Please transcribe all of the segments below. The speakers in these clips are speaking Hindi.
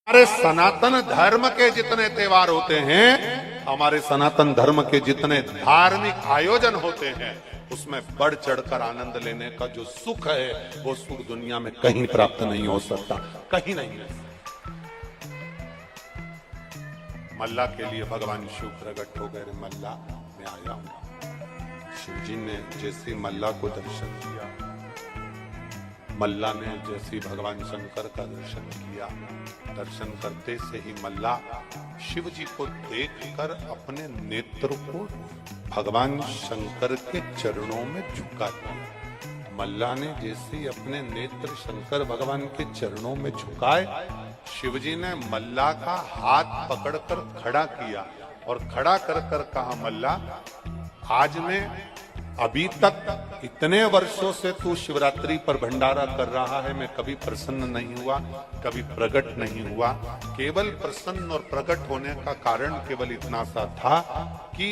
हमारे सनातन धर्म के जितने त्योहार होते हैं, हमारे सनातन धर्म के जितने धार्मिक आयोजन होते हैं, उसमें बढ़ चढ़कर आनंद लेने का जो सुख है, वो सुख दुनिया में कहीं प्राप्त नहीं हो सकता, कहीं नहीं है। मल्ला के लिए भगवान शिव प्रकट हो गए। मल्ला मैं आया हूं। शिव जी ने जैसे मल्ला को दर्शन किया, मल्ला ने जैसे भगवान शंकर का दर्शन किया, दर्शन करते से ही मल्ला शिव जी को देखकर अपने नेत्र को भगवान शंकर के चरणों में झुका दिया। मल्ला ने जैसे ही अपने नेत्र शंकर भगवान के चरणों में झुकाए, शिव जी ने मल्ला का हाथ पकड़कर खड़ा किया और खड़ा कर कर कहा, मल्ला आज मैं अभी तक इतने वर्षों से तू शिवरात्रि पर भंडारा कर रहा है, मैं कभी प्रसन्न नहीं हुआ, कभी प्रकट नहीं हुआ। केवल प्रसन्न और प्रकट होने का कारण केवल इतना सा था कि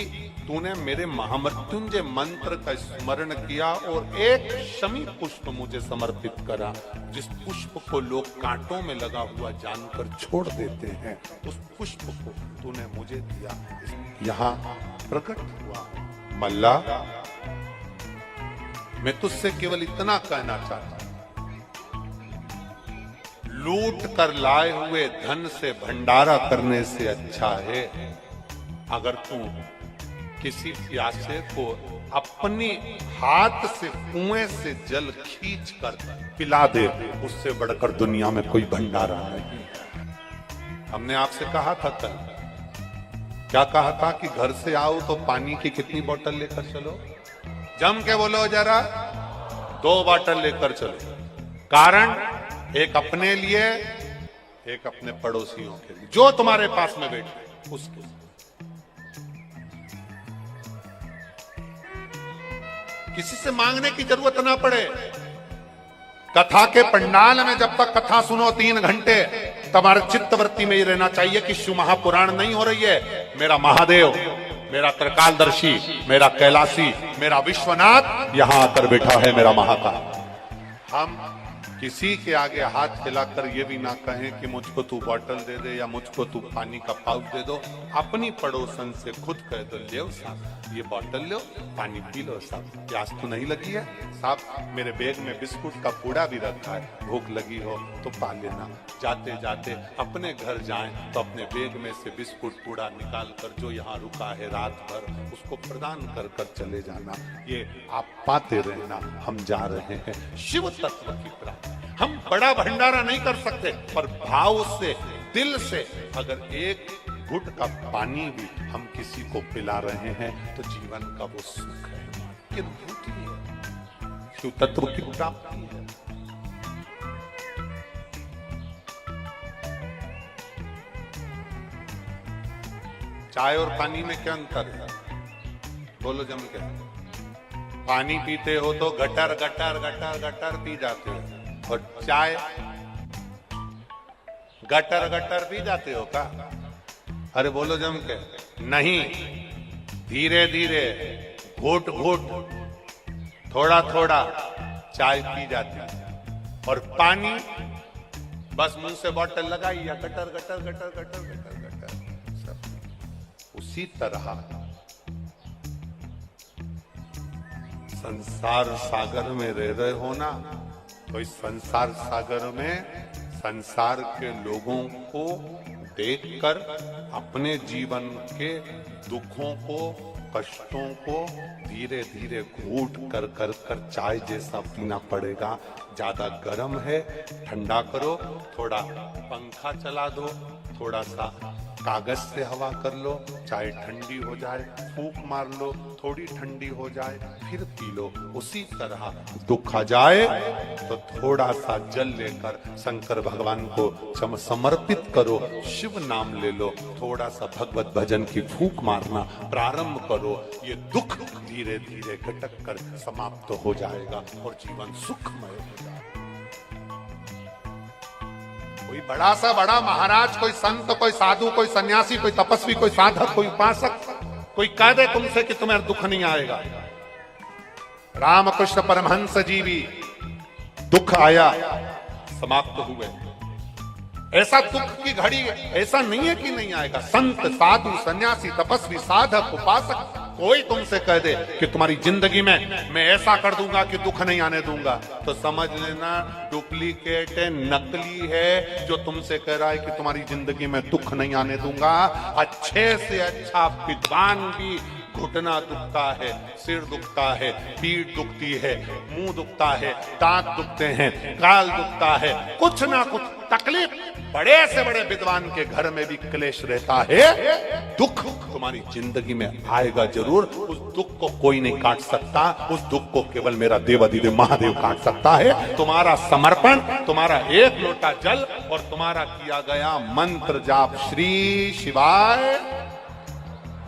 तूने मेरे महामृत्युंजय मंत्र का स्मरण किया और एक शमी पुष्प मुझे समर्पित करा, जिस पुष्प को लोग कांटों में लगा हुआ जानकर छोड़ देते हैं, उस पुष्प को तूने मुझे दिया, यहाँ प्रकट हुआ। मल्ला मैं तुझसे केवल इतना कहना चाहता हूं, लूट कर लाए हुए धन से भंडारा करने से अच्छा है अगर तू किसी प्यासे को अपने हाथ से कुएं से जल खींच कर पिला दे, उससे बढ़कर दुनिया में कोई भंडारा नहीं। हमने आपसे कहा था कल, क्या कहा था कि घर से आओ तो पानी की कितनी बोतल लेकर चलो? जम के बोलो जरा, 2 बोतल लेकर चलो। कारण एक अपने लिए, एक अपने पड़ोसियों के लिए, जो तुम्हारे पास में बैठे उसके। किसी से मांगने की जरूरत ना पड़े। कथा के पंडाल में जब तक कथा सुनो 3 घंटे, तुम्हारे चित्तवृत्ति में ये रहना चाहिए कि शिव महापुराण नहीं हो रही है, मेरा महादेव, मेरा त्रिकालदर्शी, मेरा कैलाशी, मेरा विश्वनाथ यहां आकर बैठा है, मेरा महाकाल। हम किसी के आगे हाथ हिलाकर ये भी ना कहें कि मुझको तू बोतल दे दे या मुझको तू पानी का पाउच दे दो। अपनी पड़ोसन से खुद कह दो, ले साहब ये बोतल लो, पानी पी लो साहब, प्यास तो नहीं लगी है साहब, मेरे बैग में बिस्कुट का पूड़ा भी रखा है, भूख लगी हो तो पा लेना। जाते जाते अपने घर जाएं तो अपने बैग में से बिस्कुट पूड़ा निकाल कर जो यहाँ रुका है रात भर, उसको प्रदान कर कर चले जाना। ये आप पाते रहना, हम जा रहे हैं शिव तत्व की प्राप्ति। हम बड़ा भंडारा नहीं कर सकते, पर भाव से, दिल से अगर एक घुट का पानी भी हम किसी को पिला रहे हैं तो जीवन का वो सुख है, ये अनुभूति है, शिव तत्व की प्राप्ति है। चाय और पानी में क्या अंतर है? बोलो जम के। पानी पीते हो तो gutter gutter gutter gutter P जाते हो, और चाय गटर गटर पी जाते हो का? अरे बोलो जम के। नहीं, धीरे धीरे, घूट घूट, थोड़ा थोड़ा चाय पी जाती है, और पानी बस मुंह से बोतल लगाई या gutter gutter gutter gutter gutter gutter सब। उसी तरह संसार सागर में रह रहे हो ना, तो इस संसार सागर में संसार के लोगों को देखकर अपने जीवन के दुखों को, कष्टों को धीरे धीरे घूट कर कर कर चाय जैसा पीना पड़ेगा। ज्यादा गर्म है, ठंडा करो, थोड़ा पंखा चला दो, थोड़ा सा कागज से हवा कर लो, चाय ठंडी हो जाए, फूंक मार लो, थोड़ी ठंडी हो जाए, फिर पी लो। उसी तरह दुख आ जाए तो थोड़ा सा जल लेकर शंकर भगवान को समर्पित करो, शिव नाम ले लो, थोड़ा सा भगवत भजन की फूंक मारना प्रारंभ करो। ये दुख धीरे धीरे घटक कर समाप्त हो जाएगा और जीवन सुखमय हो जाएगा। कोई बड़ा सा बड़ा महाराज, कोई संत, कोई साधु, कोई सन्यासी, कोई तपस्वी, कोई साधक, कोई उपासक, कोई कह दे तुमसे कि तुम्हें दुख नहीं आएगा। रामकृष्ण परमहंस जी भी दुख आया, समाप्त हुए। ऐसा दुख की घड़ी ऐसा नहीं है कि नहीं आएगा। संत, साधु, सन्यासी, तपस्वी, साधक, उपासक कोई तुमसे कह दे कि तुम्हारी जिंदगी में मैं ऐसा कर दूंगा कि दुख नहीं आने दूंगा, तो समझ लेना डुप्लीकेट है, नकली है। जो तुमसे कह रहा है कि तुम्हारी जिंदगी में दुख नहीं आने दूंगा, अच्छे से अच्छा विद्वान भी घुटना दुखता है, सिर दुखता है, पीठ दुखती है, मुंह दुखता है, दांत दुखते हैं, गाल दुखता है, कुछ ना कुछ तकलीफ बड़े से बड़े विद्वान के घर में भी क्लेश रहता है। दुख तुम्हारी जिंदगी में आएगा जरूर। उस दुख को कोई नहीं काट सकता, उस दुख को केवल मेरा देवाधिदेव महादेव काट सकता है। तुम्हारा समर्पण, तुम्हारा एक लोटा जल और तुम्हारा किया गया मंत्र जाप श्री शिवाय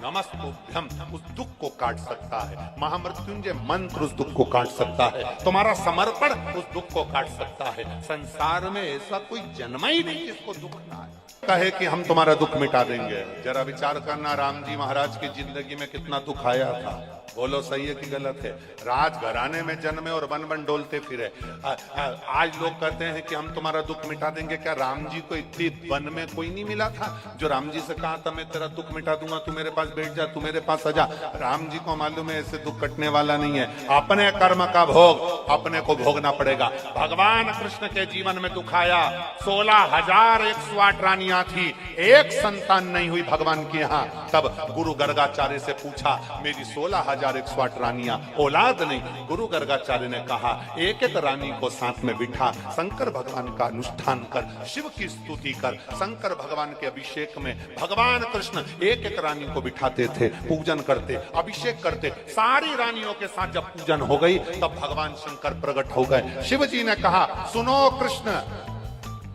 नमस्तुभ्यम उस दुख को काट सकता है। महामृत्युंजय मंत्र उस दुख को काट सकता है। तुम्हारा समर्पण उस दुख को काट सकता है। संसार में ऐसा कोई जन्मा ही नहीं जिसको दुख ना आए। कहे कि हम तुम्हारा दुख मिटा देंगे। जरा विचार करना, राम जी महाराज की जिंदगी में कितना दुख आया था। बोलो सही है कि गलत है। राजघराने में जन्मे और वन वन डोलते फिरे। आज लोग कहते हैं कि हम तुम्हारा दुख मिटा देंगे। क्या राम जी को इतनी वन में कोई नहीं मिला था जो राम जी से कहा था मैं तेरा दुख मिटा दूंगा, तू मेरे पास बैठ जा, तू मेरे पास आ जा। राम जी को मालूम है ऐसे दुख कटने वाला नहीं है। अपने कर्म का भोग अपने को भोगना पड़ेगा। भगवान कृष्ण के जीवन में दुख आया। 16,108 रानियां थी, एक संतान नहीं हुई भगवान के यहाँ। तब गुरु गर्गाचार्य से पूछा मेरी 16,108 रानियां, औलाद नहीं। गुरु गर्गाचार्य ने कहा एक एक रानी को साथ में बिठा, शंकर भगवान का अनुष्ठान कर, शिव की स्तुति कर। शंकर भगवान के अभिषेक में भगवान कृष्ण एक एक रानी को बिठाते थे, पूजन करते, अभिषेक करते। सारी रानियों के साथ जब पूजन हो गई तब भगवान शंकर प्रकट हो गए। शिव जी ने कहा सुनो कृष्ण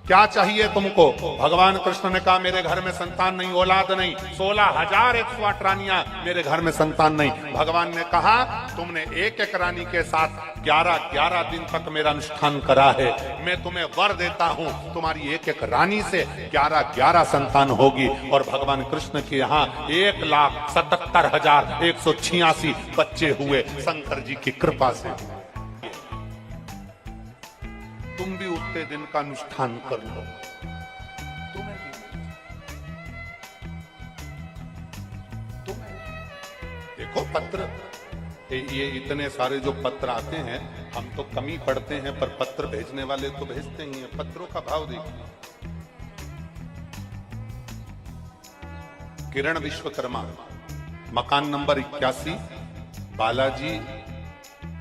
क्या चाहिए तुमको। भगवान कृष्ण ने कहा मेरे घर में संतान नहीं, औलाद नहीं। 16,108 रानियां, मेरे घर में संतान नहीं। भगवान ने कहा तुमने एक एक रानी के साथ 11-11 दिन तक मेरा अनुष्ठान करा है। मैं तुम्हें वर देता हूं तुम्हारी एक एक रानी से 11-11 संतान होगी। और भगवान कृष्ण के यहाँ 1,77,186 बच्चे हुए शंकर जी की कृपा से। तुम भी उतने दिन का अनुष्ठान कर लो। तुम्हें देखो पत्र, ये इतने सारे जो पत्र आते हैं हम तो कम ही पढ़ते हैं, पर पत्र भेजने वाले तो भेजते ही हैं। पत्रों का भाव देखिए। किरण विश्वकर्मा, मकान नंबर 81, बालाजी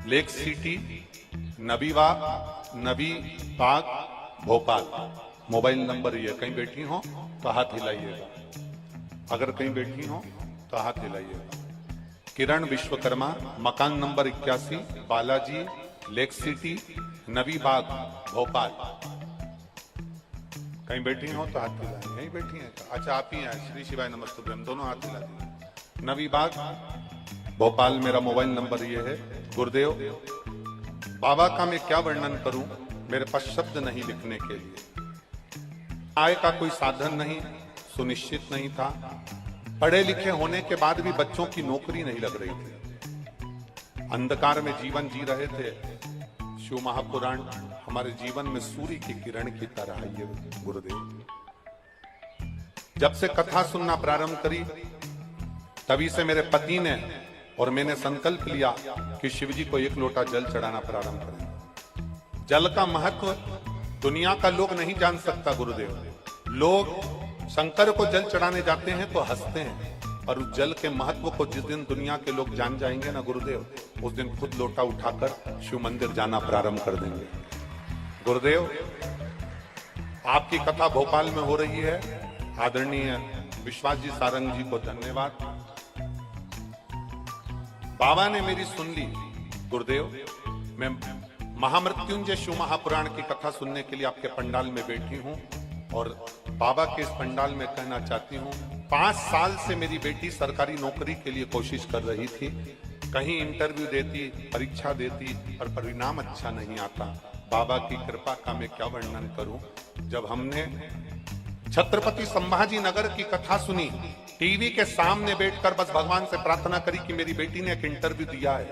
लेक सिटी, नबी बाग, भोपाल। मोबाइल नंबर ये। कहीं बैठी हो तो हाथ हिलाइएगा। अगर कहीं बैठी हो तो हाथ हिलाइएगा। किरण विश्वकर्मा, मकान नंबर 81, बालाजी लेक सिटी, नबी बाग, भोपाल। कहीं बैठी हो तो हाथ हिलाइए। यहीं बैठी हैं? अच्छा आप ही हैं। श्री शिवाय नमस्तुभ्यम, हम दोनों हाथ हिला दिए। नबी बाग, भोपाल मेरा मोबाइल नंबर ये है। गुरुदेव बाबा का मैं क्या वर्णन करूं, मेरे पास शब्द नहीं लिखने के लिए। आय का कोई साधन नहीं, सुनिश्चित नहीं था। पढ़े लिखे होने के बाद भी बच्चों की नौकरी नहीं लग रही थी। अंधकार में जीवन जी रहे थे। शिव महापुराण हमारे जीवन में सूर्य की किरण की तरह है। गुरुदेव जब से कथा सुनना प्रारंभ करी तभी से मेरे पति ने और मैंने संकल्प लिया कि शिव जी को एक लोटा जल चढ़ाना प्रारंभ करें। जल का महत्व दुनिया का लोग नहीं जान सकता गुरुदेव। लोग शंकर को जल चढ़ाने जाते हैं तो हंसते हैं, पर उस जल के महत्व को जिस दिन दुनिया के लोग जान जाएंगे ना गुरुदेव, उस दिन खुद लोटा उठाकर शिव मंदिर जाना प्रारंभ कर देंगे। गुरुदेव आपकी कथा भोपाल में हो रही है। आदरणीय विश्वास जी सारंग जी को धन्यवाद। बाबा ने मेरी सुन ली। गुरुदेव मैं महामृत्युंजय शिव महापुराण की कथा सुनने के लिए आपके पंडाल में बैठी हूं और बाबा के इस पंडाल में कहना चाहती हूं 5 साल से मेरी बेटी सरकारी नौकरी के लिए कोशिश कर रही थी। कहीं इंटरव्यू देती, परीक्षा देती, पर परिणाम अच्छा नहीं आता। बाबा की कृपा का मैं क्या वर्णन करूं। जब हमने छत्रपति संभाजी नगर की कथा सुनी, टीवी के सामने बैठकर बस भगवान से प्रार्थना करी कि मेरी बेटी ने एक इंटरव्यू दिया है,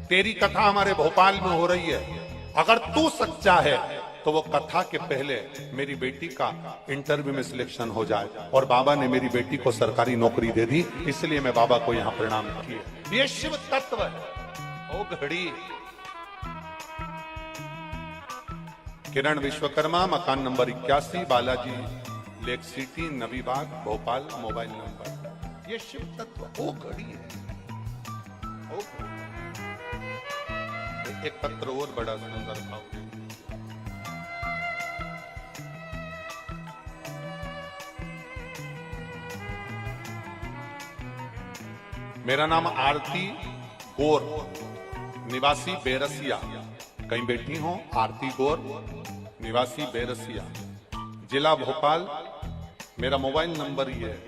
तेरी कथा हमारे भोपाल में हो रही है, अगर तू सच्चा है तो वो कथा के पहले मेरी बेटी का इंटरव्यू में सिलेक्शन हो जाए, और बाबा ने मेरी बेटी को सरकारी नौकरी दे दी, इसलिए मैं बाबा को यहाँ प्रणाम किया। ये शिव तत्व है। ओ घड़ी किरण विश्वकर्मा, मकान नंबर 81, बालाजी लेक सिटी, नबी बाग, भोपाल, मोबाइल नंबर। ये शिव तत्व ओ घड़ी है। ओ एक पत्र और बड़ा सुंदर भाव। मेरा नाम आरती गौर, निवासी बेरसिया। कहीं बैठी हो? आरती गौर, निवासी बेरसिया, जिला भोपाल। मेरा मोबाइल नंबर ये है।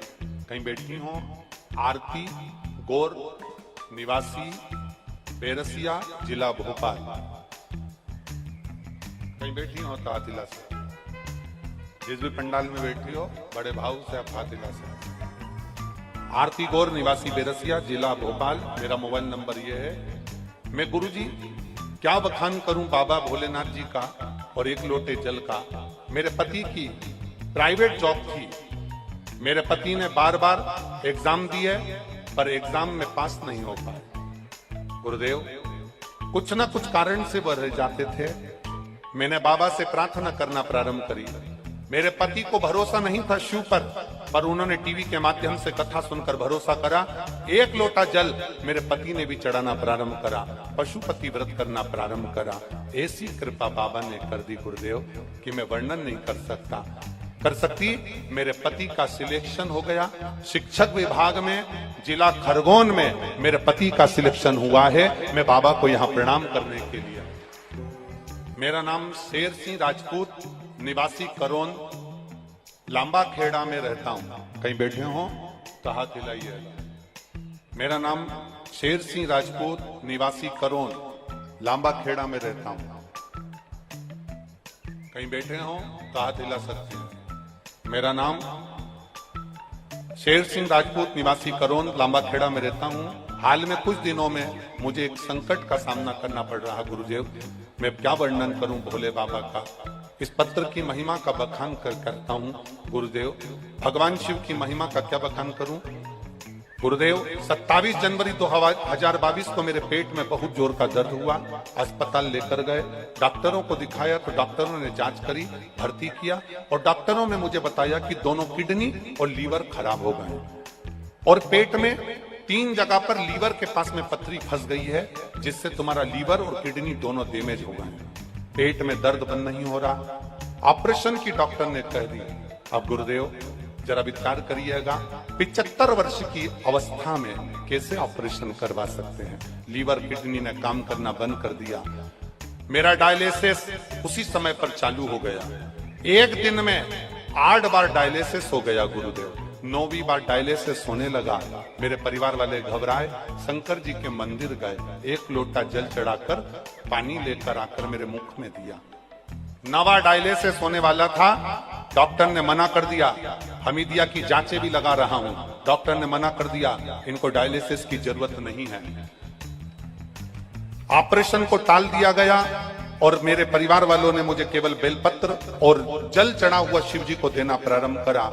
कहीं बैठी हो? आरती गौर, निवासी बेरसिया, जिला भोपाल। कहीं बैठी हो तो हाथिला से, जिस भी पंडाल में बैठी हो बड़े भाव से आप हाथिला से। आरती गौर, निवासी बेरसिया, जिला भोपाल। मेरा मोबाइल नंबर ये है। मैं गुरुजी क्या बखान करूं बाबा भोलेनाथ जी का और एक लोटे जल का। मेरे पति की प्राइवेट जॉब थी। मेरे पति ने बार बार एग्जाम दिए पर एग्जाम में पास नहीं हो पाए। गुरुदेव कुछ ना कुछ कारण से वह रह जाते थे। मैंने बाबा से प्रार्थना करना प्रारंभ करी। मेरे पति को भरोसा नहीं था शिव पर उन्होंने टीवी के माध्यम से कथा सुनकर भरोसा करा। एक लोटा जल मेरे पति ने भी चढ़ाना प्रारंभ करा, पशुपति व्रत करना प्रारंभ करा। ऐसी कृपा बाबा ने कर दी गुरुदेव कि मैं वर्णन नहीं कर सकती। मेरे पति का सिलेक्शन हो गया शिक्षक विभाग में, जिला खरगोन में मेरे पति का सिलेक्शन हुआ है। मैं बाबा को यहाँ प्रणाम करने के लिए। मेरा नाम शेर सिंह राजपूत, निवासी करोन, लांबा खेड़ा में रहता हूं। कहीं बैठे हो तो हाथ हिलाइए। मेरा नाम शेर सिंह राजपूत, निवासी करोन, लांबा खेड़ा में रहता हूं। कहीं बैठे हो तो हाथ हिला सकते हैं। मेरा नाम शेर सिंह राजपूत, निवासी करोन, लांबा खेड़ा में रहता हूं। हाल में कुछ दिनों में मुझे एक संकट का सामना करना पड़ रहा गुरुदेव। मैं क्या वर्णन करूं भोले बाबा का। इस पत्र की महिमा का बखान करता हूं गुरुदेव। भगवान शिव की महिमा का क्या बखान करूं गुरुदेव। 27 जनवरी 2022 को मेरे पेट में बहुत जोर का दर्द हुआ। अस्पताल लेकर गए, डॉक्टरों को दिखाया तो डॉक्टरों ने जांच करी, भर्ती किया और डॉक्टरों ने मुझे बताया कि दोनों किडनी और लीवर खराब हो गए और पेट में 3 जगह पर लीवर के पास में पथरी फंस गई है, जिससे तुम्हारा लीवर और किडनी दोनों डैमेज हो गए। पेट में दर्द बंद नहीं हो रहा। ऑपरेशन की डॉक्टर ने कह दी। अब गुरुदेव जरा विचार करिएगा, 75 वर्ष की अवस्था में कैसे ऑपरेशन करवा सकते हैं। लीवर किडनी ने काम करना बंद कर दिया। मेरा डायलिसिस उसी समय पर चालू हो गया। एक दिन में 8 बार डायलिसिस हो गया गुरुदेव। 9वीं बार डायलिसिस होने लगा। मेरे परिवार वाले घबराए, शंकर जी के मंदिर गए, एक लोटा जल चढ़ाकर पानी लेकर आकर मेरे मुख में दिया। 9वां डायलिसिस होने वाला था। डॉक्टर ने मना कर दिया। हमीदिया की जांचें भी लगा रहा हूं, डॉक्टर ने मना कर दिया, इनको डायलिसिस की जरूरत नहीं है। ऑपरेशन को टाल दिया गया और मेरे परिवार वालों ने मुझे केवल बेलपत्र और जल चढ़ा हुआ शिव जी को देना प्रारंभ करा।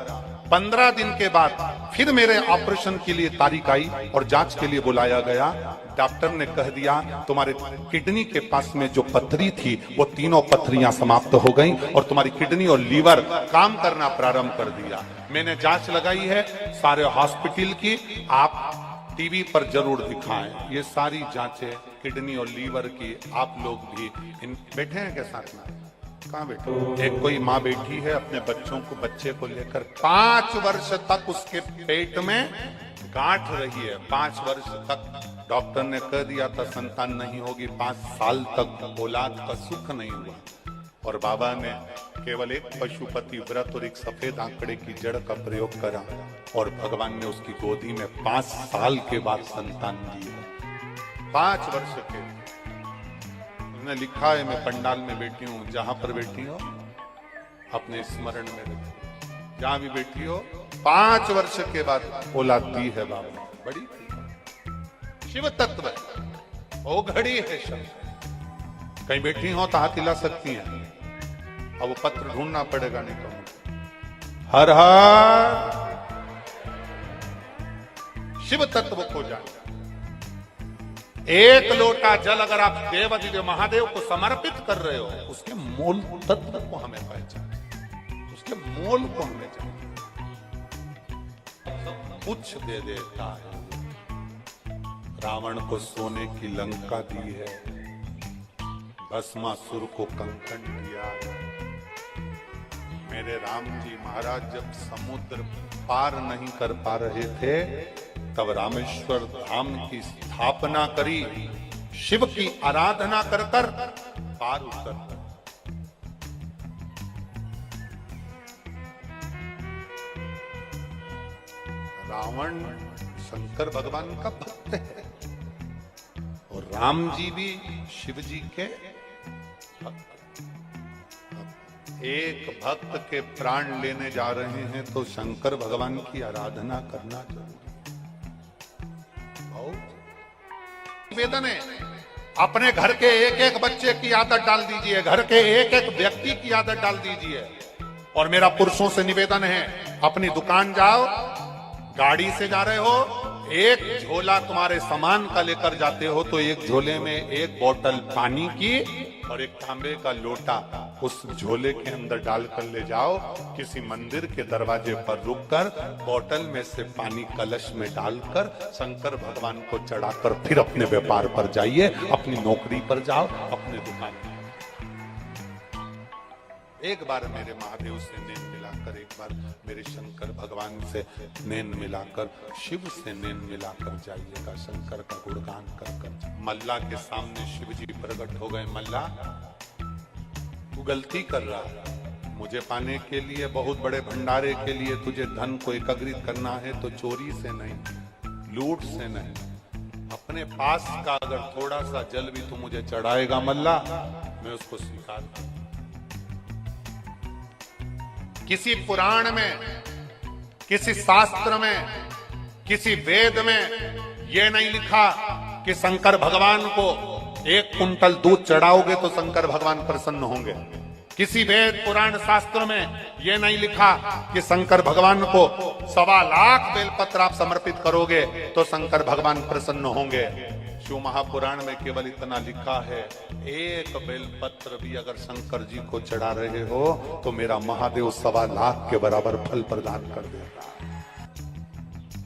15 दिन के बाद फिर मेरे ऑपरेशन के लिए तारीख आई और जांच के लिए बुलाया गया। डॉक्टर ने कह दिया तुम्हारे किडनी के पास में जो पथरी थी वो तीनों पथरियां समाप्त हो गई और तुम्हारी किडनी और लीवर काम करना प्रारंभ कर दिया। मैंने जांच लगाई है सारे हॉस्पिटल की, आप टीवी पर जरूर दिखाएं। ये सारी जांचें किडनी और लीवर की, आप लोग भी बैठे हैं क्या साथ में? कहाँ बैठे? एक कोई माँ बैठी है अपने बच्चे को लेकर, 5 वर्ष तक उसके पेट में गांठ रही है। 5 वर्ष तक डॉक्टर ने कह दिया था संतान नहीं होगी। 5 साल तक औलाद का सुख नहीं हुआ और बाबा ने केवल एक पशुपति व्रत और एक सफेद आंकड़े की जड़ का प्रयोग करा और भगवान ने उसकी गोदी में 5 साल के बाद संतान दी। 5 वर्ष के उन्होंने लिखा है। मैं पंडाल में बैठी हूँ, जहां पर बैठी हो अपने स्मरण में रखो, जहां भी बैठी हो 5 वर्ष के बाद औलाद दी है बाबा। बड़ी शिव तत्व है, वो घड़ी है शब्द। कहीं बैठी हो तो हाथ हिला सकती हैं। अब वो पत्र ढूंढना पड़ेगा, नहीं तो मुझे। हर हर शिव तत्व को जान। एक लोटा जल अगर आप देवाधिदेव महादेव को समर्पित कर रहे हो, उसके मूल तत्व को हमें पहचान, उसके मूल को हमें जान। कुछ दे देता है। रावण को सोने की लंका दी है, भस्मासुर को कंकण दिया है। मेरे राम जी महाराज जब समुद्र पार नहीं कर पा रहे थे, तब रामेश्वर धाम की स्थापना करी, शिव की आराधना कर कर पार उतर। रावण शंकर भगवान का भक्त है और राम जी भी शिव जी के भक्त। एक भक्त के प्राण लेने जा रहे हैं तो शंकर भगवान की आराधना करना जरूरी। निवेदन है, अपने घर के एक एक बच्चे की आदत डाल दीजिए, घर के एक एक व्यक्ति की आदत डाल दीजिए। और मेरा पुरुषों से निवेदन है, अपनी दुकान जाओ, गाड़ी से जा रहे हो, एक झोला तुम्हारे सामान का लेकर जाते हो तो एक झोले में एक बोतल पानी की और एक तांबे का लोटा उस झोले के अंदर डालकर ले जाओ। किसी मंदिर के दरवाजे पर रुककर बोतल में से पानी कलश में डालकर शंकर भगवान को चढ़ाकर फिर अपने व्यापार पर जाइए, अपनी नौकरी पर जाओ, अपने दुकान पर। एक बार मेरे महादेव से नैन मिलाकर, एक बार मेरे शंकर भगवान से नैन मिलाकर, शिव से नैन मिलाकर जाइएगा, शंकर का गुणगान कर कर। मल्ला के सामने शिव जी प्रकट हो गए। मल्ला, तू गलती कर रहा है, मुझे पाने के लिए, बहुत बड़े भंडारे के लिए तुझे धन को एकत्रित करना है तो चोरी से नहीं, लूट से नहीं, अपने पास का अगर थोड़ा सा जल भी तू मुझे चढ़ाएगा मल्ला, मैं उसको स्वीकार करूंगा। किसी पुराण में, किसी शास्त्र में, किसी वेद में यह नहीं लिखा कि शंकर भगवान को 1 कुंटल दूध चढ़ाओगे तो शंकर भगवान प्रसन्न होंगे। किसी वेद पुराण शास्त्र में यह नहीं लिखा कि शंकर भगवान को 1.25 लाख बेलपत्र आप समर्पित करोगे तो शंकर भगवान प्रसन्न होंगे। शिव महापुराण में केवल इतना लिखा है, एक बेलपत्र भी अगर शंकर जी को चढ़ा रहे हो तो मेरा महादेव 1.25 लाख के बराबर फल प्रदान कर देता है।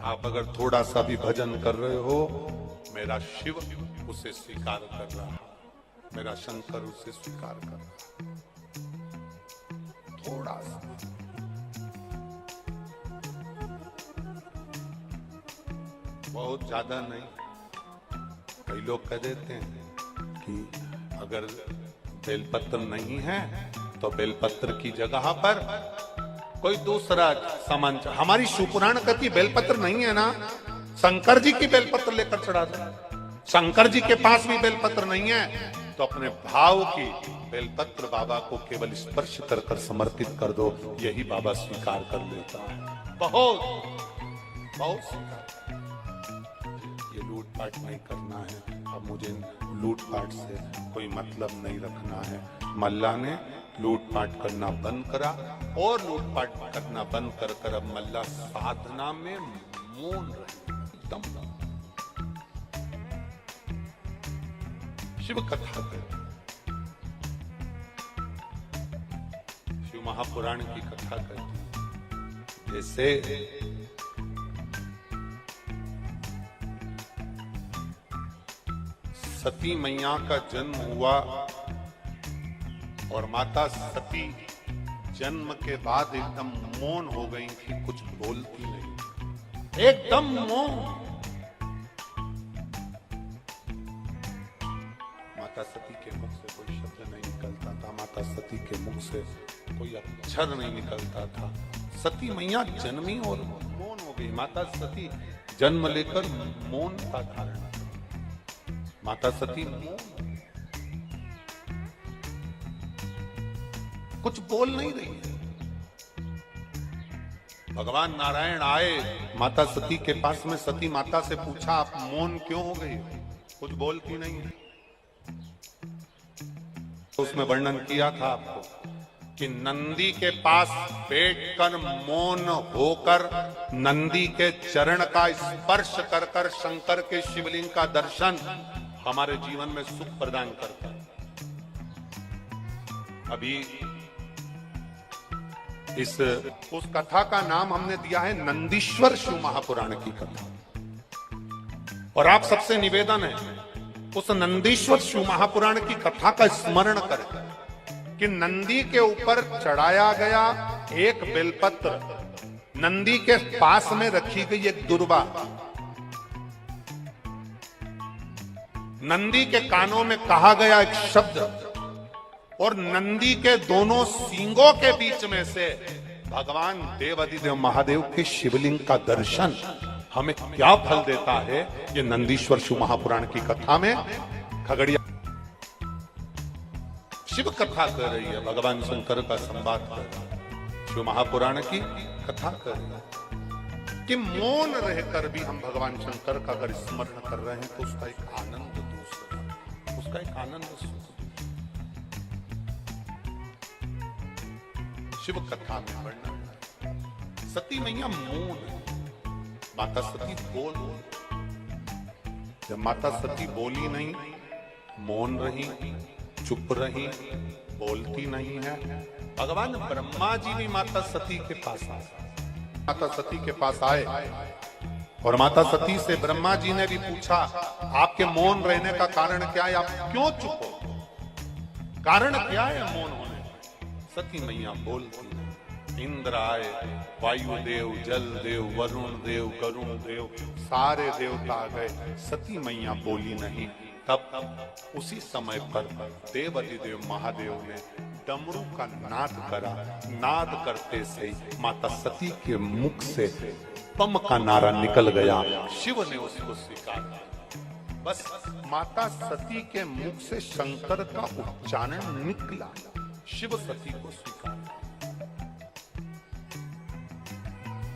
आप अगर थोड़ा सा भी भजन कर रहे हो, मेरा शिव उसे स्वीकार कर रहा है, मेरा शंकर उसे स्वीकार कर रहा है। थोड़ा सा, बहुत ज्यादा नहीं। कई लोग कह देते हैं कि अगर बेलपत्र नहीं है तो बेलपत्र की जगह पर कोई दूसरा सामान। हमारी शिवपुराण कहती बेलपत्र नहीं है ना, शंकर जी की बेलपत्र लेकर चढ़ा दो। शंकर जी के पास भी बेलपत्र नहीं है तो अपने भाव की बेलपत्र बाबा को केवल स्पर्श कर कर समर्पित कर दो, यही बाबा स्वीकार कर लेता है। बहुत बहुत स्वीकार। ये लूटपाट नहीं करना है, अब मुझे लूटपाट से कोई मतलब नहीं रखना है। मल्ला ने लूटपाट करना बंद करा और लूटपाट करना बंद कर कर अब मल्ला साधना में मौन रहे, एकदम शिव कथा कर। शिव महापुराण की कथा करती जैसे सती मैया का जन्म हुआ और माता सती जन्म के बाद एकदम मौन हो गई थी, कुछ बोलती नहीं, एकदम मौन। माता सती के मुख से कोई शब्द नहीं निकलता था, माता सती के मुख से कोई अक्षर नहीं निकलता था। सती मैया जन्मी और मौन हो गई। माता सती जन्म लेकर मौन का धारण, माता सती कुछ बोल नहीं रही है। भगवान नारायण आए माता सती के पास में, सती माता से पूछा आप मौन क्यों हो गई, कुछ बोलती नहीं है। तो उसमें वर्णन किया था आपको कि नंदी के पास बैठकर मौन होकर नंदी के चरण का स्पर्श कर कर शंकर के शिवलिंग का दर्शन हमारे जीवन में सुख प्रदान करता है। अभी उस कथा का नाम हमने दिया है नंदीश्वर शिव महापुराण की कथा। और आप सबसे निवेदन है उस नंदीश्वर शिव महापुराण की कथा का स्मरण करें कि नंदी के ऊपर चढ़ाया गया एक बेलपत्र, नंदी के पास में रखी गई एक दुर्वा, नंदी के कानों में कहा गया एक शब्द और नंदी के दोनों सींगों के बीच में से भगवान देवाधिदेव महादेव के शिवलिंग का दर्शन हमें क्या फल देता है, ये नंदीश्वर शिव महापुराण की कथा में खगड़िया शिव कथा कर रही है। भगवान शंकर का संवाद कर रही है, शिव महापुराण की कथा कर रही है कि मौन रहकर भी हम भगवान शंकर का अगर स्मरण कर रहे हैं तो उसका एक आनंद दूसरा, उसका एक आनंद सुख। शिव कथा में वर्णन सती मैया मौन, माता सती बोल, जब माता सती बोली नहीं, मौन रही, चुप रही, बोलती नहीं है, भगवान ब्रह्मा जी भी माता सती के पास आए, माता सती के पास आए और माता सती से ब्रह्मा जी ने भी पूछा आपके मौन रहने का कारण क्या है, आप क्यों चुप हो, कारण क्या है मौन होने। सती मैया बोलती नहीं। इंद्र आए, वायुदेव, जल देव, वरुण देव, गरुण देव, सारे देवता आ गए, सती मैया बोली नहीं। तब उसी समय पर देवाधिदेव महादेव ने डमरू का नाद करा, नाद करते से माता सती के मुख से पम का नारा निकल गया, शिव ने उसको स्वीकार। बस माता सती के मुख से शंकर का उच्चारण निकला, शिव सती को स्वीकार।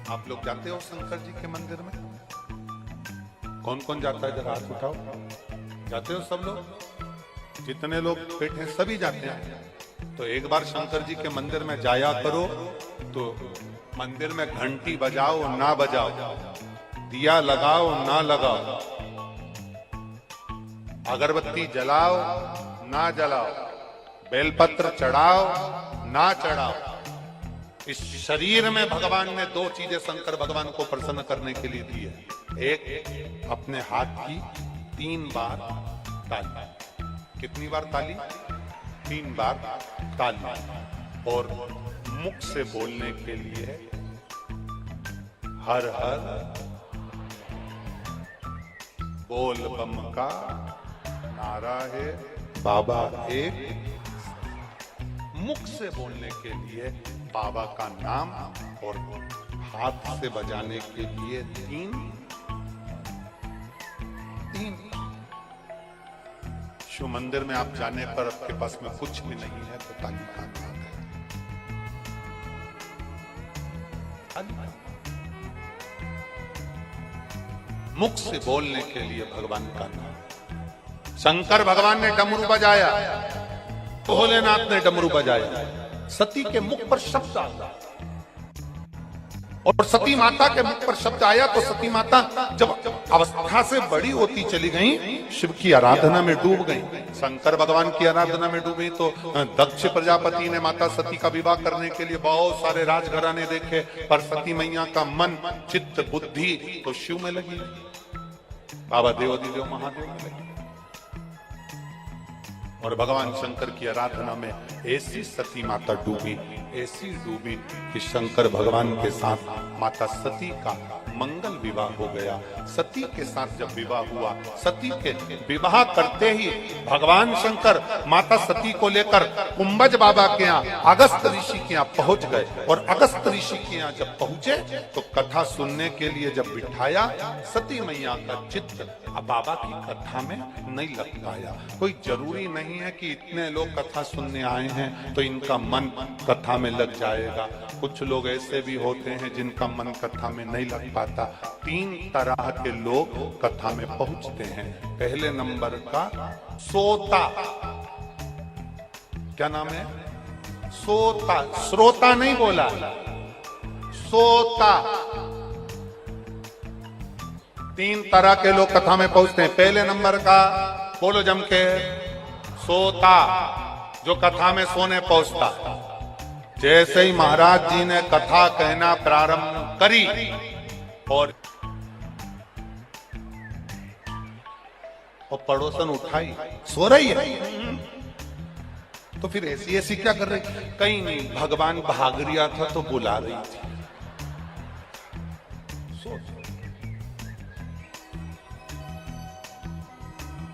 आप लोग जाते हो शंकर जी के मंदिर में? कौन कौन जाता है, जरा हाथ उठाओ। जाते हो सब लोग? जितने लोग बैठे हैं सभी जाते हैं। तो एक बार शंकर जी के मंदिर में जाया करो, तो मंदिर में घंटी बजाओ ना बजाओ, दिया लगाओ ना लगाओ, अगरबत्ती जलाओ ना जलाओ, बेलपत्र चढ़ाओ ना चढ़ाओ, इस शरीर में भगवान ने दो चीजें शंकर भगवान को प्रसन्न करने के लिए दी है। एक अपने हाथ की 3 बार ताली, कितनी बार ताली? 3 बार ताली, और मुख से बोलने के लिए हर हर बोल बम का नारा है, बाबा एक। मुख से बोलने के लिए बाबा का नाम और हाथ से बजाने के लिए 3। शिव मंदिर में आप जाने पर आपके पास में कुछ भी नहीं है तो ताली का नाम है। मुख से बोलने के लिए भगवान का नाम। शंकर भगवान ने डमरू बजाया, भोलेनाथ ने डमरू बजाया, सती के मुख पर शब्द आया, और सती माता के मुख पर शब्द आया तो सती माता जब अवस्था से बड़ी होती चली गई, शिव की आराधना में डूब गई, शंकर भगवान की आराधना में डूब गई। तो दक्ष प्रजापति ने माता सती का विवाह करने के लिए बहुत सारे राजघराने देखे, पर सती मैया का मन, चित्त, बुद्धि तो शिव में लगी, बाबा देवाधिदेव महादेव में लगी। और भगवान शंकर की आराधना में ऐसी सती माता डूबी, ऐसी डूबी कि शंकर भगवान के साथ माता सती का मंगल विवाह हो गया। सती के साथ जब विवाह हुआ, सती के विवाह करते ही भगवान शंकर माता सती को लेकर कुंभज बाबा के यहाँ, अगस्त ऋषि के यहाँ पहुंच गए। और अगस्त ऋषि के यहाँ जब पहुंचे तो कथा सुनने के लिए जब बिठाया, सती मैया का चित्त बाबा की कथा में नहीं लग पाया। कोई जरूरी नहीं है कि इतने लोग कथा सुनने आए हैं तो इनका मन कथा में लग जाएगा। कुछ लोग ऐसे भी होते हैं जिनका मन कथा में नहीं लग पाता। 3 तरह के लोग कथा में पहुंचते हैं। पहले नंबर का सोता, क्या नाम है? सोता, श्रोता नहीं बोला, सोता। 3 तरह के लोग कथा में पहुंचते हैं। पहले नंबर का, बोलो जम के, सोता, जो कथा में सोने पहुंचता। जैसे ही महाराज जी ने कथा कहना प्रारंभ करी और पड़ोसन उठाई, सो रही है, तो फिर ऐसी ऐसी क्या कर रही? कहीं नहीं, भगवान भाग रिया था तो बुला रही थी।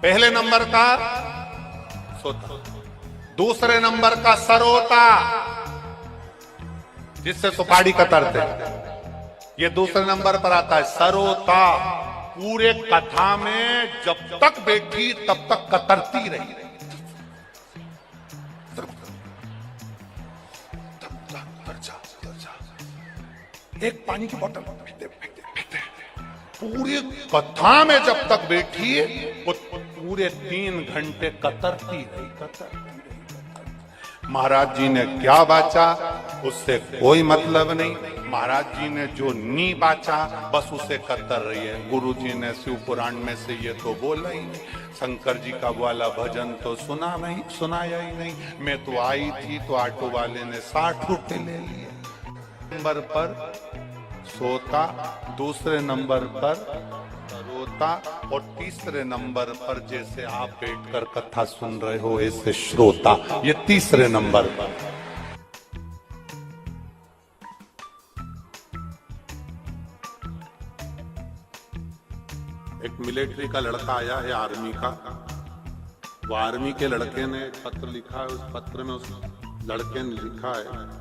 पहले नंबर का सोता, दूसरे नंबर का सरोता, जिससे सुपारी कतरते, ये दूसरे नंबर पर आता है। सरोता पूरे कथा में जब तक बैठी तब तक कतरती रही। एक पानी की बोतल पूरी कथा में जब तक बैठी वो पूरे 3 घंटे कतरती रही। महाराज जी ने क्या बाचा उससे कोई मतलब नहीं। महाराज जी ने जो नी बाचा बस उसे कतर रही है। गुरु जी ने शिव पुराण में से ये तो बोला ही नहीं। शंकर जी का वाला भजन तो सुनाया ही नहीं। मैं तो आई थी तो ऑटो वाले ने 60 रुपए ले लिए। नंबर पर सोता, दूसरे नंबर पर सरोता और तीसरे नंबर पर जैसे आप बैठकर कथा सुन रहे हो ऐसे श्रोता। ये तीसरे नंबर पर। एक मिलिट्री का लड़का आया है, आर्मी का। वो आर्मी के लड़के ने पत्र लिखा है। उस पत्र में उस लड़के ने लिखा है